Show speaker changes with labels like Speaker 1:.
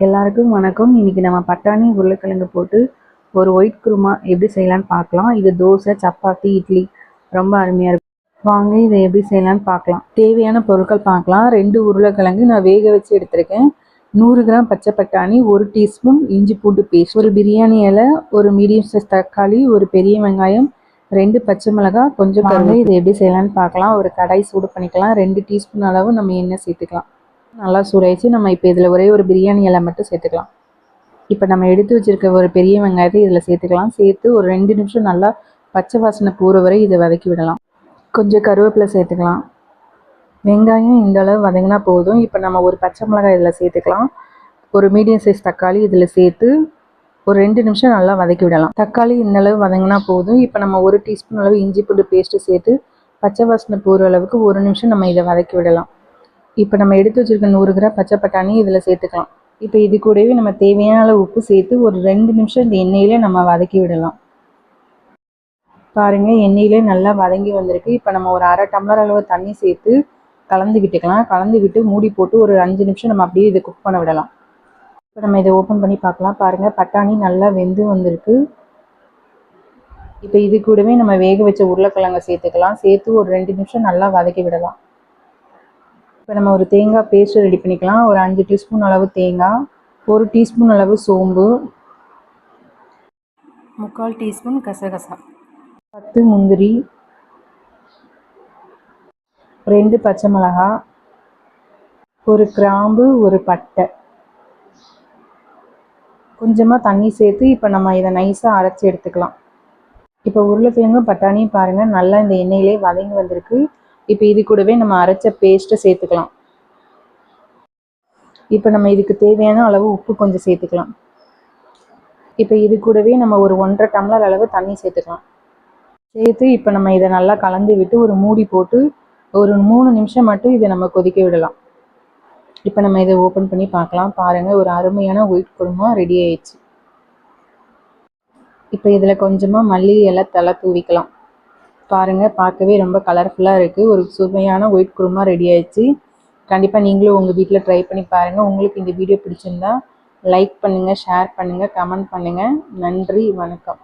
Speaker 1: எல்லாருக்கும் வணக்கம். இன்னைக்கு நம்ம பட்டாணி உருளைக்கிழங்கு போட்டு ஒரு ஒயிட் குருமா எப்படி செய்யலான்னு பார்க்கலாம். இது தோசை, சப்பாத்தி, இட்லி ரொம்ப அருமையாக இருக்கும். வாங்க இதை எப்படி செய்யலான்னு பார்க்கலாம். தேவையான பொருட்கள் பார்க்கலாம். 2 உருளைக்கிழங்கு நான் வேக வச்சு எடுத்திருக்கேன். 100 கிராம் பச்சை பட்டாணி, 1 டீஸ்பூன் இஞ்சி பூண்டு பேஸ்ட், ஒரு பிரியாணி இலை, ஒரு மீடியம் சைஸ் தக்காளி, ஒரு பெரிய வெங்காயம், 2 பச்சை மிளகாய், கொஞ்சம் கருவேப்பிலை. இதை எப்படி செய்யலான்னு பார்க்கலாம். ஒரு கடாய் சூடு பண்ணிக்கலாம். 2 டீஸ்பூன் அளவு நம்ம எண்ணெய் சேர்த்துக்கலாம். நல்லா சூடாயிடுச்சு. நம்ம இப்போ இதில் ஒரே ஒரு பிரியாணி இலை மட்டும் சேர்த்துக்கலாம். இப்போ நம்ம எடுத்து வச்சுருக்க ஒரு பெரிய வெங்காயத்தை இதில் சேர்த்துக்கலாம். சேர்த்து ஒரு 2 நிமிஷம் நல்லா பச்சை வாசனை போகிற வரை இதை வதக்கி விடலாம். கொஞ்சம் கருவேப்பிலை சேர்த்துக்கலாம். வெங்காயம் இந்த அளவு வதங்கினா போதும். இப்போ நம்ம ஒரு பச்சை மிளகாய் இதில் சேர்த்துக்கலாம். ஒரு மீடியம் சைஸ் தக்காளி இதில் சேர்த்து ஒரு 2 நிமிஷம் நல்லா வதக்கி விடலாம். தக்காளி இந்த அளவு வதங்கினா போதும். இப்போ நம்ம 1 டீஸ்பூன் அளவு இஞ்சி பூண்டு பேஸ்ட்டு சேர்த்து பச்சை வாசனை போகிற அளவுக்கு 1 நிமிஷம் நம்ம இதை வதக்கி விடலாம். இப்போ நம்ம எடுத்து வச்சுருக்க 100 கிராம் பச்சை பட்டாணி இதில் சேர்த்துக்கலாம். இப்போ இது கூடவே நம்ம தேவையான அளவு உப்பு சேர்த்து ஒரு 2 நிமிஷம் இந்த எண்ணெயிலே நம்ம வதக்கி விடலாம். பாருங்கள், எண்ணெயிலே நல்லா வதங்கி வந்திருக்கு. இப்போ நம்ம ஒரு 1/2 டம்ளர் அளவு தண்ணி சேர்த்து கலந்து விட்டுக்கலாம். கலந்து விட்டு மூடி போட்டு ஒரு 5 நிமிஷம் நம்ம அப்படியே இதை குக் பண்ண விடலாம். இப்போ நம்ம இதை ஓப்பன் பண்ணி பார்க்கலாம். பாருங்கள், பட்டாணி நல்லா வெந்து வந்திருக்கு. இப்போ இது கூடவே நம்ம வேக வச்ச உருளைக்கிழங்கை சேர்த்துக்கலாம். சேர்த்து ஒரு 2 நிமிஷம் நல்லா வதக்கி விடலாம். இப்போ நம்ம ஒரு தேங்காய் பேஸ்ட்டு ரெடி பண்ணிக்கலாம். ஒரு 5 டீஸ்பூன் அளவு தேங்காய், 1 டீஸ்பூன் அளவு சோம்பு, 3/4 டீஸ்பூன் கசகசா, 10 முந்திரி, 2 பச்சை மிளகாய், ஒரு கிராம்பு, ஒரு பட்டை, கொஞ்சமாக தண்ணி சேர்த்து இப்போ நம்ம இதை நைஸாக அரைச்சி எடுத்துக்கலாம். இப்போ உருளைக்கிழங்கும் பட்டாணியும் பாருங்கள் நல்லா இந்த எண்ணெயிலே வதங்கி வந்திருக்கு. இப்போ இது கூடவே நம்ம அரைச்ச பேஸ்ட்டை சேர்த்துக்கலாம். இப்போ நம்ம இதுக்கு தேவையான அளவு உப்பு கொஞ்சம் சேர்த்துக்கலாம். இப்போ இது கூடவே நம்ம ஒரு 1/2 டம்ளர் அளவு தண்ணி சேர்த்துக்கலாம். சேர்த்து இப்போ நம்ம இதை நல்லா கலந்து விட்டு ஒரு மூடி போட்டு ஒரு 3 நிமிஷம் மட்டும் இதை நம்ம கொதிக்க விடலாம். இப்போ நம்ம இதை ஓப்பன் பண்ணி பார்க்கலாம். பாருங்கள், ஒரு அருமையான ஒயிட் குருமா ரெடி ஆயிடுச்சு. இப்போ இதில் கொஞ்சமாக மல்லி இலை தலை தூவிக்கலாம். பாருங்கள், பார்க்கவே ரொம்ப கலர்ஃபுல்லாக இருக்குது. ஒரு சுவையான ஒயிட் குருமா ரெடி ஆயிடுச்சு. கண்டிப்பாக நீங்களும் உங்கள் வீட்டில் ட்ரை பண்ணி பாருங்கள். உங்களுக்கு இந்த வீடியோ பிடிச்சிருந்தா லைக் பண்ணுங்கள், ஷேர் பண்ணுங்கள், கமெண்ட் பண்ணுங்கள். நன்றி, வணக்கம்.